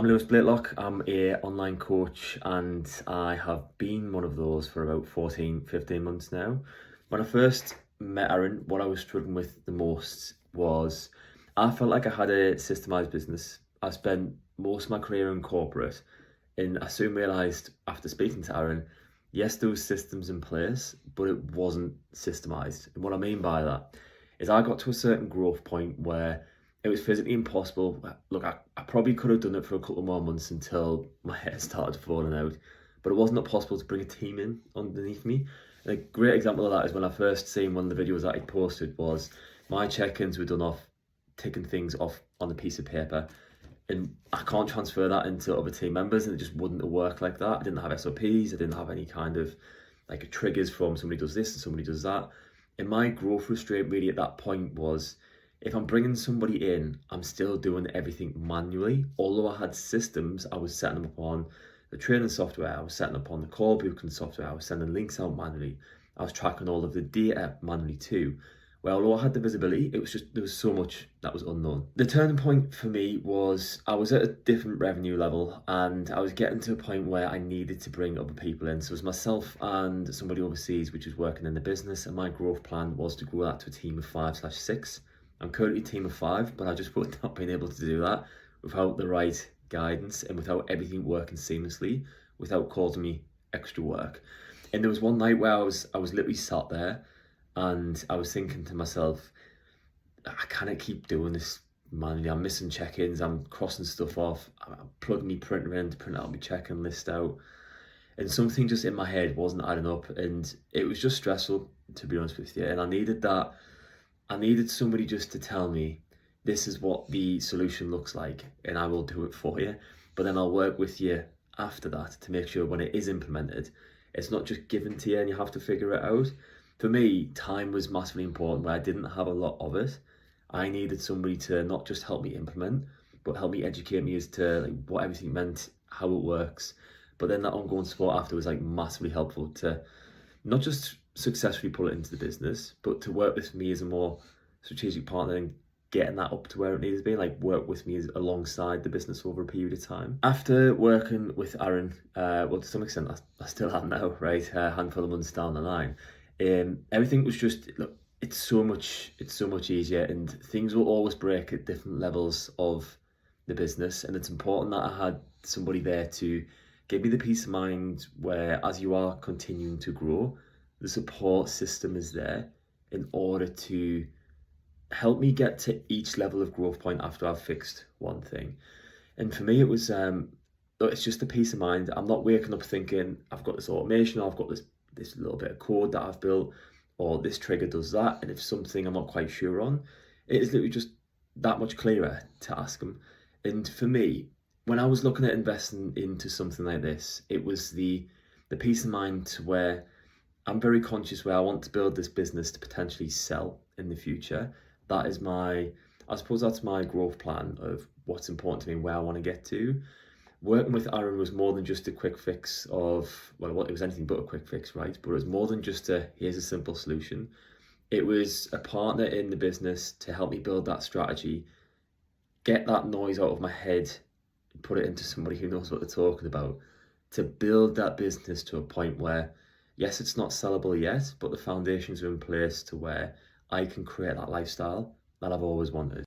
I'm Lewis Blakelock. I'm a online coach and I have been one of those for about 14, 15 months now. When I first met Aaron, what I was struggling with the most was I felt like I had a systemized business. I spent most of my career in corporate and I soon realized after speaking to Aaron, yes, there was systems in place, but it wasn't systemized. And what I mean by that is I got to a certain growth point where it was physically impossible. Look, I probably could have done it for a couple more months until my hair started falling out, but it wasn't possible to bring a team in underneath me. And a great example of that is when I first seen one of the videos that he posted was my check-ins were done off ticking things off on a piece of paper, and I can't transfer that into other team members, and it just wouldn't work like that. I didn't have SOPs, I didn't have any kind of like triggers from somebody does this and somebody does that. And my growth restraint really at that point was, if I'm bringing somebody in, I'm still doing everything manually. Although I had systems, I was setting them up on the training software, I was setting up on the call booking software, I was sending links out manually, I was tracking all of the data manually too. Well, although I had the visibility, it was just, there was so much that was unknown. The turning point for me was I was at a different revenue level and I was getting to a point where I needed to bring other people in. So it was myself and somebody overseas, which was working in the business, and my growth plan was to grow that to a team of 5/6. I'm currently a team of 5, but I just would not been able to do that without the right guidance and without everything working seamlessly, without causing me extra work. And there was one night where I was literally sat there and I was thinking to myself, I can't keep doing this manually. I'm missing check-ins, I'm crossing stuff off, I'm plugging my printer in to print out my check-in list out. And something just in my head wasn't adding up, and it was just stressful, to be honest with you. And I needed that. I needed somebody just to tell me, this is what the solution looks like, and I will do it for you. But then I'll work with you after that to make sure when it is implemented, it's not just given to you and you have to figure it out. For me, time was massively important where I didn't have a lot of it. I needed somebody to not just help me implement, but help me educate me as to like what everything meant, how it works. But then that ongoing support after was like massively helpful to not just successfully pull it into the business, but to work with me as a more strategic partner and getting that up to where it needs to be, like work with me as alongside the business over a period of time. After working with Aaron, well, to some extent I still am now, right, a handful of months down the line, everything was just, look, it's so much easier, and things will always break at different levels of the business, and it's important that I had somebody there to give me the peace of mind where, as you are continuing to grow, the support system is there in order to help me get to each level of growth point after I've fixed one thing. And for me, it was it's just a peace of mind. I'm not waking up thinking I've got this automation, or I've got this little bit of code that I've built, or this trigger does that, and if something I'm not quite sure on, it is literally just that much clearer to ask them. And for me, when I was looking at investing into something like this, it was the peace of mind to where I'm very conscious where I want to build this business to potentially sell in the future. That is I suppose that's my growth plan of what's important to me and where I want to get to. Working with Aaron was more than just a quick fix of, well, it was anything but a quick fix, right? But it was more than just here's a simple solution. It was a partner in the business to help me build that strategy, get that noise out of my head, put it into somebody who knows what they're talking about, to build that business to a point where, yes, it's not sellable yet, but the foundations are in place to where I can create that lifestyle that I've always wanted.